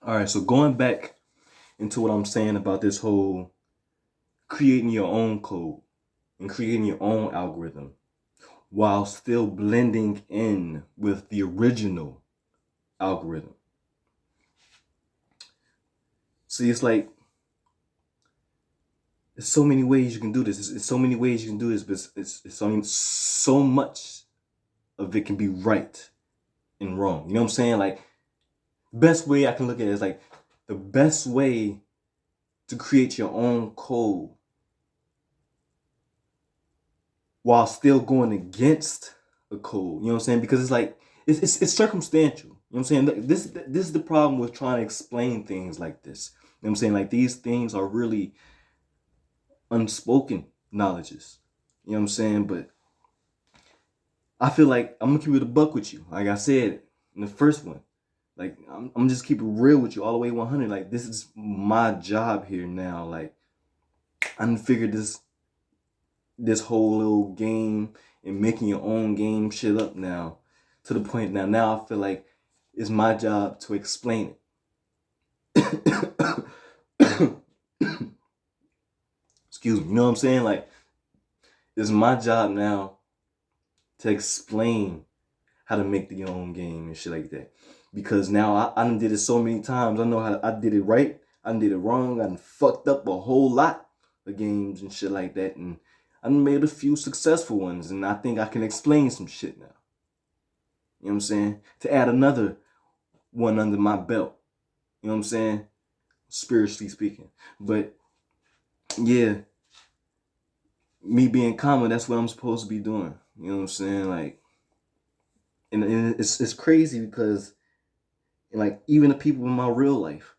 All right, so going back into what I'm saying about this whole creating your own code and creating your own algorithm while still blending in with the original algorithm. See, it's like there's so many ways you can do this. It's so many ways you can do this, but so much of it can be right and wrong. You know what I'm saying? Like, best way I can look at it is like the best way to create your own code while still going against a code. You know what I'm saying? Because it's like it's circumstantial. You know what I'm saying? This is the problem with trying to explain things like this. You know what I'm saying? Like these things are really unspoken knowledges. You know what I'm saying? But I feel like I'm gonna keep it a buck with you. Like I said in the first one. Like I'm just keep it real with you all the way 100. Like this is my job here now. Like I done figured this whole little game and making your own game shit up now to the point now I feel like it's my job to explain it. Excuse me, you know what I'm saying? Like it's my job now to explain how to make your own game and shit like that. Because now I done did it so many times. I know how I did it right. I done did it wrong. I done fucked up a whole lot of games and shit like that. And I done made a few successful ones. And I think I can explain some shit now. You know what I'm saying? To add another one under my belt. You know what I'm saying? Spiritually speaking. But yeah, me being common, that's what I'm supposed to be doing. You know what I'm saying? Like, and it's crazy because like even the people in my real life,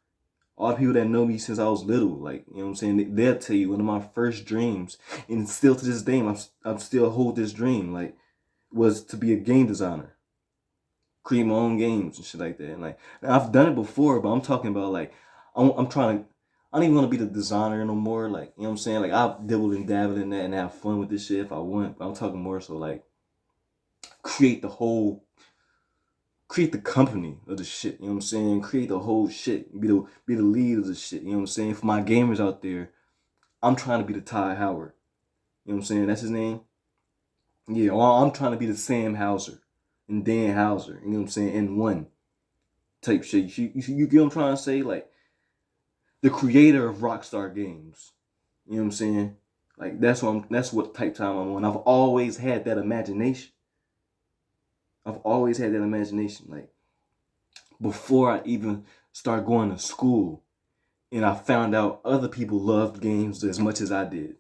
all the people that know me since I was little, like, you know what I'm saying, they'll tell you one of my first dreams, and still to this day, I'm still hold this dream, like, was to be a game designer, create my own games and shit like that. And like, I've done it before, but I'm talking about like, I'm trying to, I don't even want to be the designer no more. Like, you know what I'm saying? Like, I'll dibble and dabble in that and have fun with this shit if I want. But I'm talking more so like, create the whole create the company of the shit. You know what I'm saying? Create the whole shit. Be the lead of the shit. You know what I'm saying? For my gamers out there, I'm trying to be the Ty Howard. You know what I'm saying? That's his name. Yeah, well, I'm trying to be the Sam Hauser and Dan Hauser. You know what I'm saying? In one type shit. You get what I'm trying to say? Like the creator of Rockstar Games. You know what I'm saying? Like that's what type time I'm on. I've always had that imagination. I've always had that imagination. Like before I even start going to school, and I found out other people loved games as much as I did.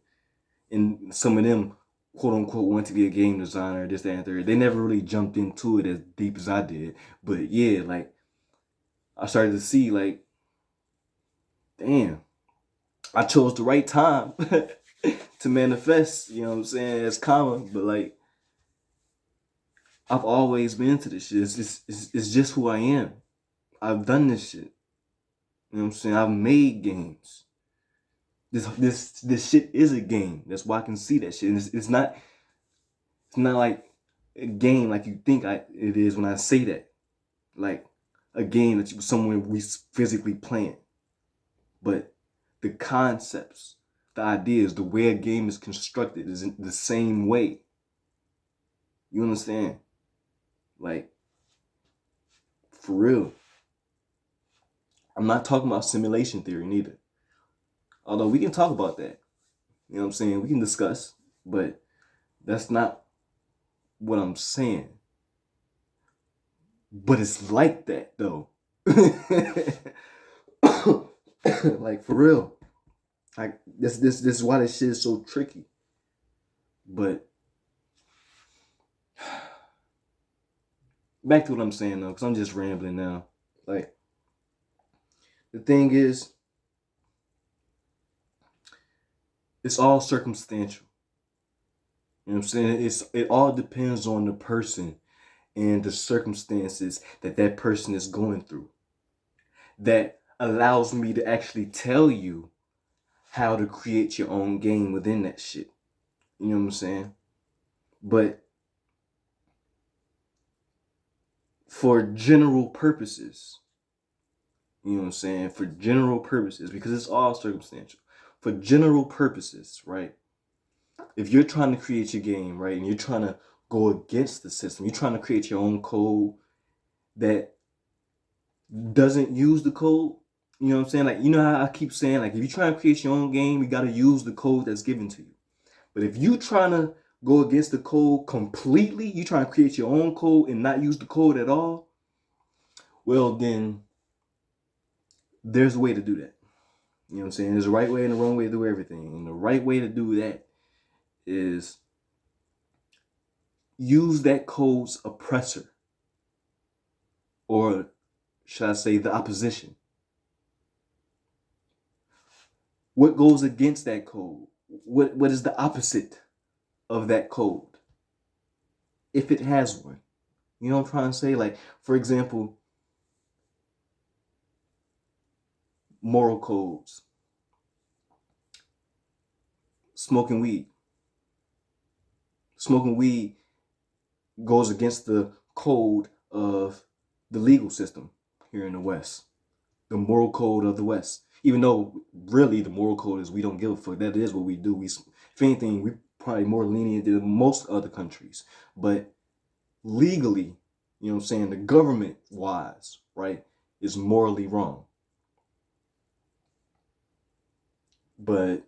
And some of them, quote unquote, want to be a game designer, this, that, and third. They never really jumped into it as deep as I did. But yeah, like, I started to see, like, damn, I chose the right time to manifest, you know what I'm saying, as common. But, like, I've always been into this shit. It's just who I am. I've done this shit. You know what I'm saying? I've made games. This shit is a game. That's why I can see that shit. And it's not like a game like you think it is when I say that. Like a game that someone we physically playing. But the concepts, the ideas, the way a game is constructed is in the same way. You understand? Like, for real. I'm not talking about simulation theory neither. Although we can talk about that. You know what I'm saying? We can discuss. But that's not what I'm saying. But it's like that though. Like for real. Like this is why this shit is so tricky. But back to what I'm saying though, because I'm just rambling now. Like the thing is, it's all circumstantial. You know what I'm saying? It all depends on the person and the circumstances that person is going through. That allows me to actually tell you how to create your own game within that shit. You know what I'm saying? But for general purposes, You know what I'm saying? For general purposes, because it's all circumstantial. For general purposes, right? If you're trying to create your game, right, and you're trying to go against the system, you're trying to create your own code that doesn't use the code. You know what I'm saying? Like, you know how I keep saying, like, if you're trying to create your own game, you got to use the code that's given to you. But if you trying to go against the code completely, you trying to create your own code and not use the code at all, well, then there's a way to do that. You know what I'm saying? There's a right way and a wrong way to do everything. And the right way to do that is use that code's oppressor, or should I say the opposition. What goes against that code? What is the opposite of that code? If it has one. You know what I'm trying to say? Like, for example, moral codes. Smoking weed. Smoking weed goes against the code of the legal system here in the West. The moral code of the West. Even though really the moral code is we don't give a fuck. That is what we do. If anything, we probably more lenient than most other countries. But legally, you know what I'm saying, the government wise, right, is morally wrong. But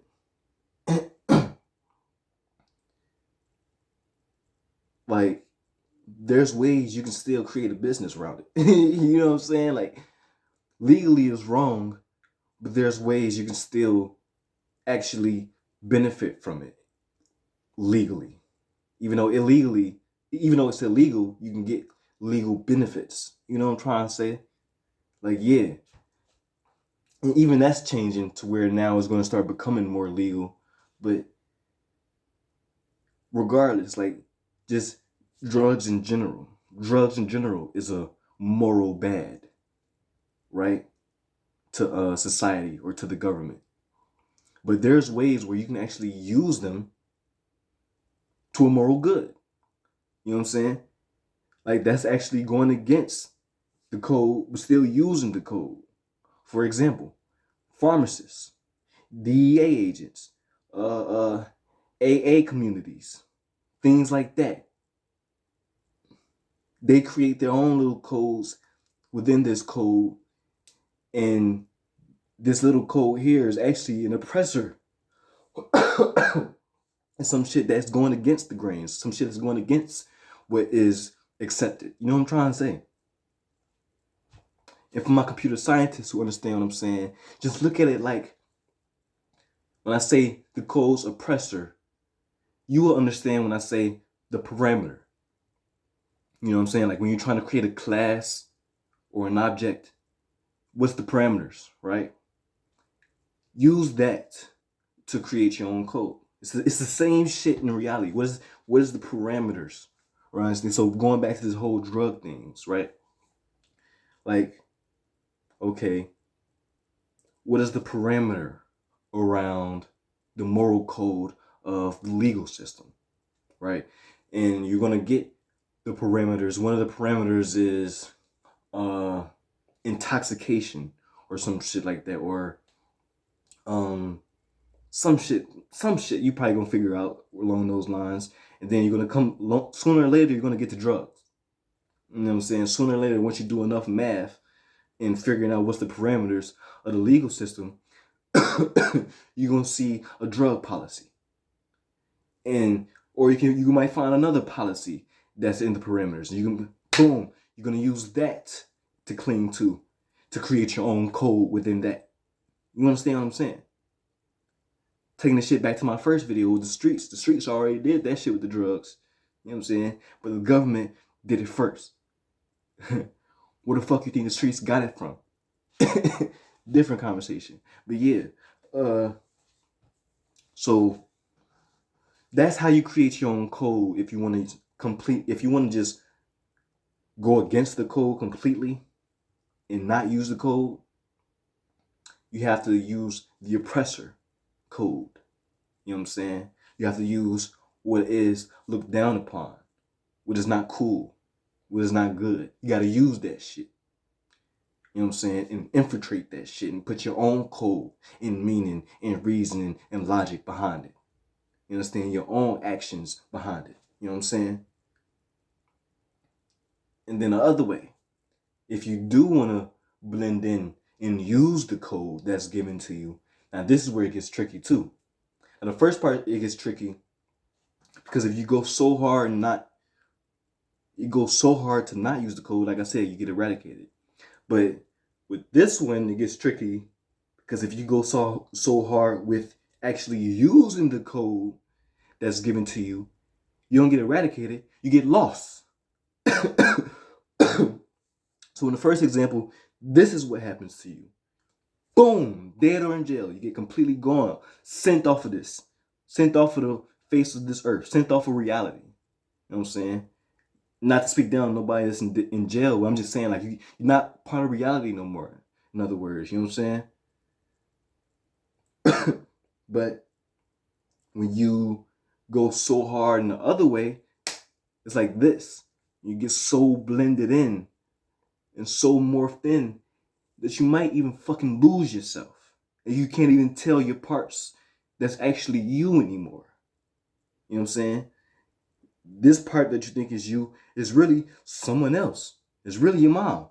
like, there's ways you can still create a business around it. You know what I'm saying? Like, legally is wrong, but there's ways you can still actually benefit from it legally. Even though it's illegal, you can get legal benefits. You know what I'm trying to say? Like, yeah. And even that's changing to where now it's going to start becoming more legal. But regardless, like, just drugs in general. Drugs in general is a moral bad, right? To society or to the government. But there's ways where you can actually use them to a moral good. You know what I'm saying? Like, that's actually going against the code, but still using the code. For example, pharmacists, DEA agents, AA communities, things like that. They create their own little codes within this code, and this little code here is actually an oppressor. And some shit that's going against the grains, some shit that's going against what is accepted. You know what I'm trying to say? And for my computer scientists who understand what I'm saying, just look at it like, when I say the code's oppressor, you will understand when I say the parameter. You know what I'm saying? Like, when you're trying to create a class or an object, what's the parameters, right? Use that to create your own code. It's the same shit in reality. What is the parameters, right? So going back to this whole drug things, right? Like, okay, what is the parameter around the moral code of the legal system, right? And you're gonna get the parameters. One of the parameters is intoxication or some shit like that, or some shit you probably gonna figure out along those lines. And then you're gonna sooner or later you're gonna get to drugs. You know what I'm saying? Sooner or later, once you do enough math and figuring out what's the parameters of the legal system, you're gonna see a drug policy. And or you might find another policy that's in the parameters. You can boom, you're gonna use that to cling to create your own code within that. You understand what I'm saying? Taking the shit back to my first video with the streets. The streets already did that shit with the drugs. You know what I'm saying? But the government did it first. Where the fuck you think the streets got it from? Different conversation. But yeah. So that's how you create your own code. If you want to just go against the code completely and not use the code, you have to use the oppressor code. You know what I'm saying? You have to use what is looked down upon, what is not cool, what is not good. You got to use that shit. You know what I'm saying? And infiltrate that shit and put your own code and meaning and reasoning and logic behind it. You understand? Your own actions behind it. You know what I'm saying? And then the other way, if you do want to blend in and use the code that's given to you, now this is where it gets tricky too. And the first part, it gets tricky because if you go so hard to not use the code, like I said, you get eradicated. But with this one, it gets tricky because if you go so hard with actually using the code that's given to you, you don't get eradicated, you get lost. So in the first example, this is what happens to you. Boom, dead or in jail. You get completely gone, sent off of this, sent off of the face of this earth, sent off of reality. You know what I'm saying? Not to speak down on nobody that's in jail, but I'm just saying, like, you're not part of reality no more. In other words, you know what I'm saying? But when you go so hard in the other way, it's like this. You get so blended in and so morphed in that you might even fucking lose yourself. And you can't even tell your parts that's actually you anymore. You know what I'm saying? This part that you think is you is really someone else. It's really your mom.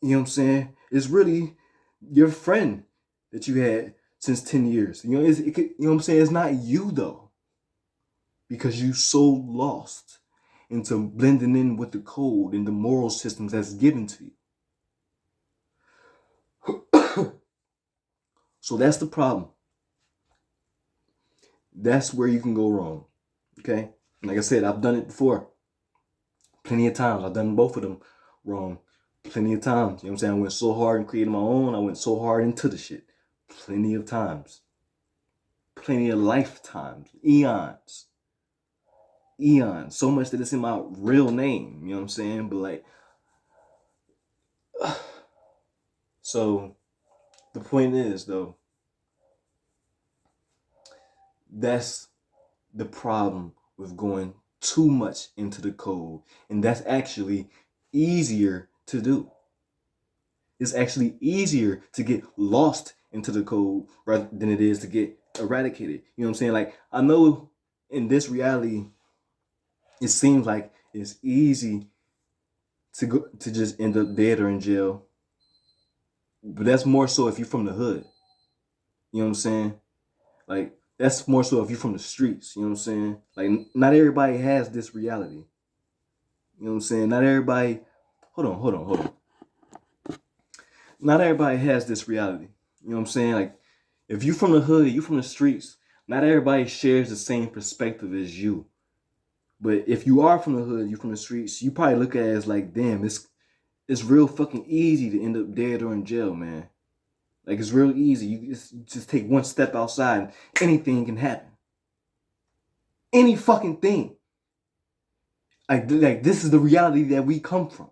You know what I'm saying? It's really your friend that you had since 10 years. You know, you know what I'm saying? It's not you though. Because you so lost into blending in with the code and the moral systems that's given to you. So that's the problem. That's where you can go wrong. Okay? Like I said, I've done it before. Plenty of times. I've done both of them wrong. Plenty of times. You know what I'm saying? I went so hard and created my own. I went so hard into the shit. Plenty of times. Plenty of lifetimes. Eons. Eons. So much that it's in my real name. You know what I'm saying? But like, so the point is though, that's the problem with going too much into the code. And that's actually easier to do. It's actually easier to get lost into the code rather than it is to get eradicated. You know what I'm saying? Like, I know in this reality, it seems like it's easy to just end up dead or in jail. But that's more so if you're from the hood. You know what I'm saying? Like, that's more so if you're from the streets. You know what I'm saying? Like, not everybody has this reality. You know what I'm saying? Not everybody. Hold on. Not everybody has this reality. You know what I'm saying? Like, if you from the hood, you from the streets, not everybody shares the same perspective as you. But if you are from the hood, you from the streets, you probably look at it as like, damn, it's real fucking easy to end up dead or in jail, man. Like, it's real easy. You just take one step outside and anything can happen. Any fucking thing. Like this is the reality that we come from.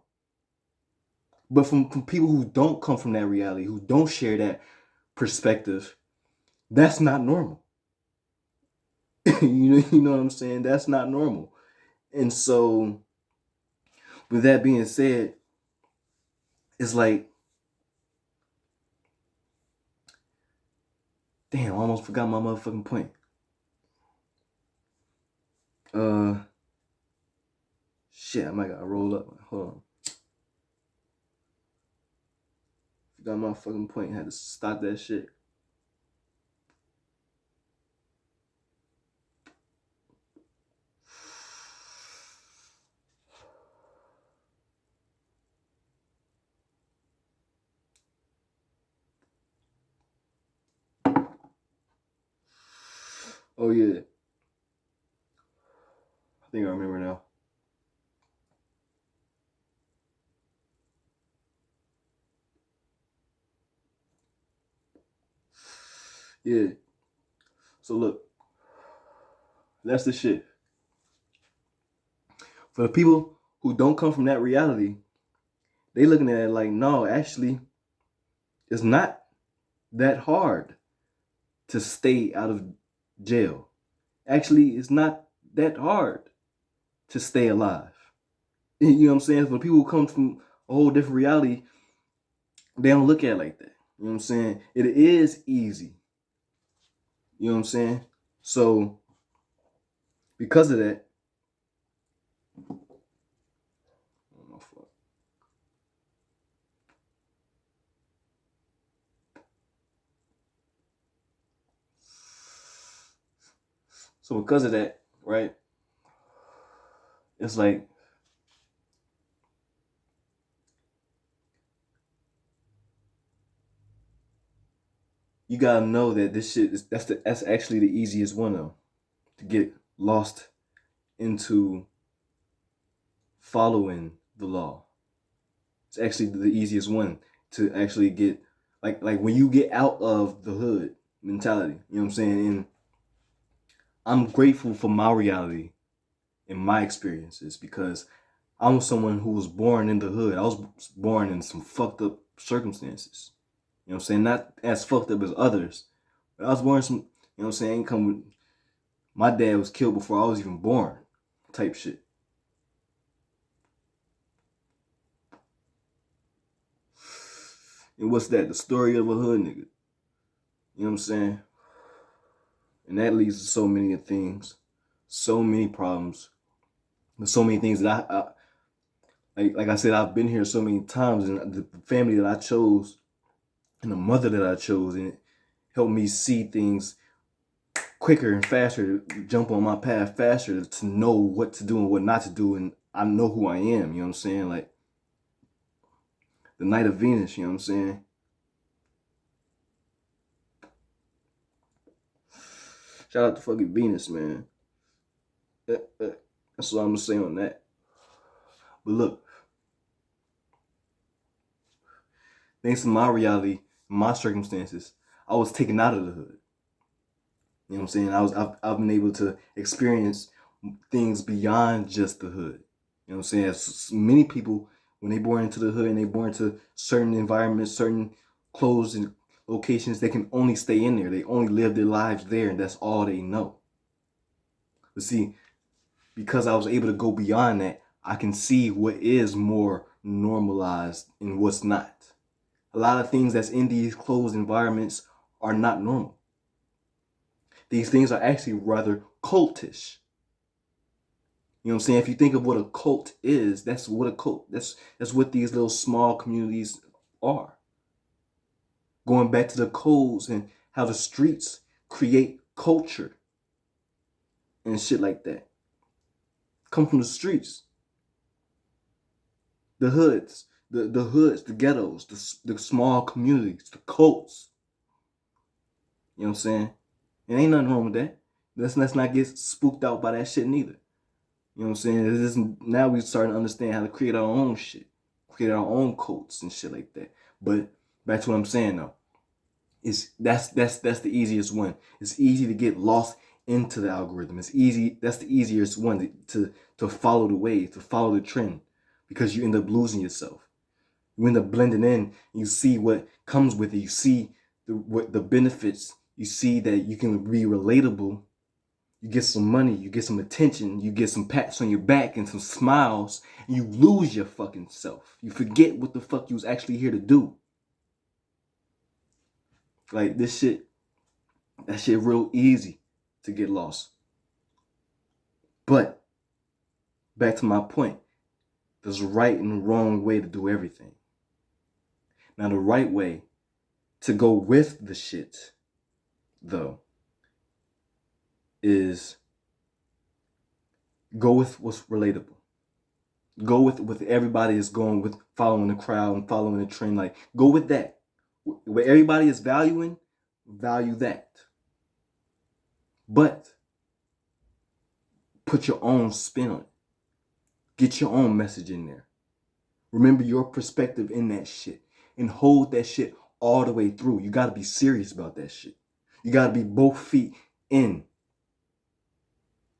But from people who don't come from that reality, who don't share that perspective, that's not normal. You know what I'm saying? That's not normal. And so, with that being said, it's like, damn, I almost forgot my motherfucking point. Shit, I might gotta roll up. Hold on. Forgot my fucking point. Had to stop that shit. Oh yeah. I think I remember now. Yeah. So look, that's the shit. For the people who don't come from that reality, they looking at it like, no, actually, it's not that hard to stay out of jail. Actually, it's not that hard to stay alive. You know what I'm saying? For people who come from a whole different reality, They don't look at it like that. You know what I'm saying? It is easy. You know what I'm saying? So because of that, oh, my fault. So because of that, right? It's like you gotta know that this shit is that's actually the easiest one though, to get lost into following the law. It's actually the easiest one to actually get, like when you get out of the hood mentality. You know what I'm saying? And I'm grateful for my reality and my experiences because I was someone who was born in the hood. I was born in some fucked up circumstances. You know what I'm saying? Not as fucked up as others, but I was born in some. You know what I'm saying? My dad was killed before I was even born, type shit. And what's that? The story of a hood nigga. You know what I'm saying? And that leads to so many things, so many problems, so many things that like I said, I've been here so many times, and the family that I chose and the mother that I chose, and it helped me see things quicker and faster, jump on my path faster to know what to do and what not to do, and I know who I am. You know what I'm saying? Like the Night of Venus. You know what I'm saying? Shout out to fucking Venus, man. That's what I'm gonna say on that. But look, thanks to my reality, my circumstances, I was taken out of the hood. You know what I'm saying? I've been able to experience things beyond just the hood. You know what I'm saying? As many people, when they born into the hood and they born into certain environments, certain clothes and locations, they can only stay in there. They only live their lives there, and that's all they know. But see, because I was able to go beyond that, I can see what is more normalized and what's not. A lot of things that's in these closed environments are not normal. These things are actually rather cultish. You know what I'm saying? If you think of what a cult is, that's what a cult. That's what these little small communities are. Going back to the codes and how the streets create culture and shit like that. Come from the streets, the hoods, the hoods, the ghettos, the small communities, the cults. You know what I'm saying? It ain't nothing wrong with that. Let's not get spooked out by that shit neither. You know what I'm saying? Now we starting to understand how to create our own shit, create our own codes and shit like that. But back to what I'm saying though, that's the easiest one. It's easy to get lost into the algorithm. It's easy. That's the easiest one to follow the wave, to follow the trend, because you end up losing yourself. You end up blending in. You see what comes with it. You see the benefits. You see that you can be relatable. You get some money, you get some attention, you get some pats on your back and some smiles, and you lose your fucking self. You forget what the fuck you was actually here to do. Like this shit, that shit real easy to get lost. But back to my point, there's a right and a wrong way to do everything. Now the right way to go with the shit, though, is go with what's relatable. Go with everybody is going with, following the crowd and following the trend. Like go with that. What everybody is valuing, value that. But put your own spin on it. Get your own message in there. Remember your perspective in that shit and hold that shit all the way through. You got to be serious about that shit. You got to be both feet in.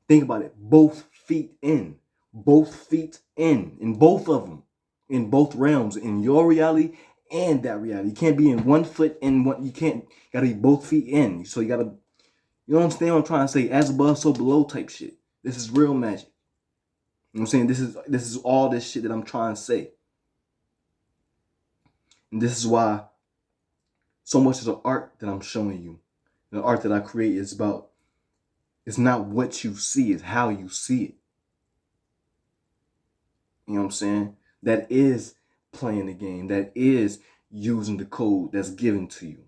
Think about it. Both feet in. Both feet in both of them. In both realms. In your reality and that reality. You can't be in one foot in one. You can't. You got to be both feet in. So you got to, you understand what I'm trying to say? As above, so below type shit. This is real magic. You know what I'm saying? This is all this shit that I'm trying to say. And this is why so much of the art that I'm showing you, the art that I create, is about, it's not what you see, it's how you see it. You know what I'm saying? That is playing the game. That is using the code that's given to you.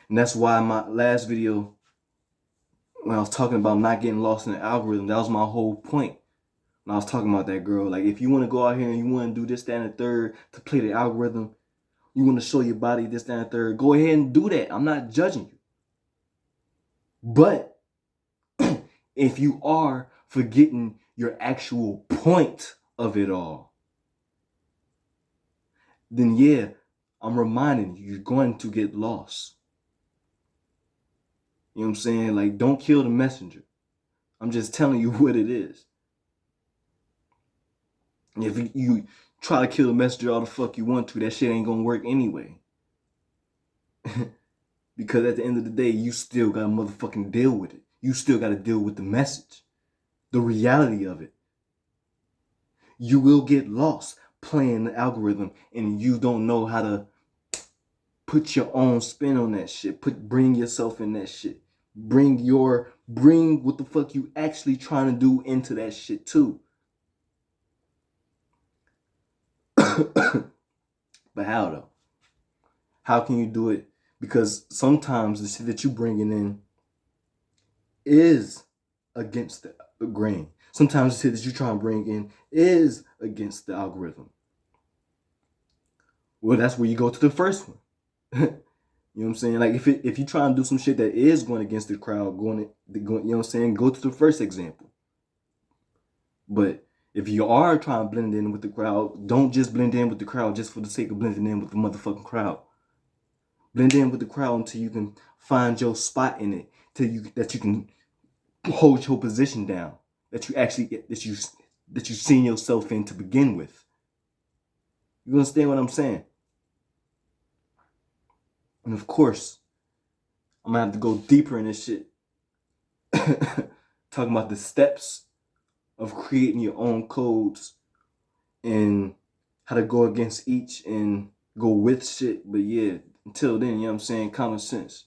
And that's why my last video, when I was talking about not getting lost in the algorithm, that was my whole point. When I was talking about that girl, like, if you want to go out here and you want to do this, that, and the third to play the algorithm, you want to show your body this, that, and the third, go ahead and do that. I'm not judging you. But if you are forgetting your actual point of it all, then yeah, I'm reminding you, you're going to get lost. You know what I'm saying? Like, don't kill the messenger. I'm just telling you what it is. If you try to kill the messenger all the fuck you want to, that shit ain't gonna work anyway. Because at the end of the day, you still gotta motherfucking deal with it. You still gotta deal with the message. The reality of it. You will get lost playing the algorithm and you don't know how to put your own spin on that shit. Bring yourself in that shit. Bring what the fuck you actually trying to do into that shit too. But how though? How can you do it? Because sometimes the shit that you bringing in is against the grain. Sometimes the shit that you trying to bring in is against the algorithm. Well, that's where you go to the first one. You know what I'm saying? Like, if you try and do some shit that is going against the crowd, you know what I'm saying? Go to the first example. But if you are trying to blend in with the crowd, don't just blend in with the crowd just for the sake of blending in with the motherfucking crowd. Blend in with the crowd until you can find your spot in it, that you can hold your position down, that you seen yourself in to begin with. You understand what I'm saying? And of course, I'm gonna have to go deeper in this shit. Talking about the steps of creating your own codes and how to go against each and go with shit. But yeah, until then, you know what I'm saying? Common sense.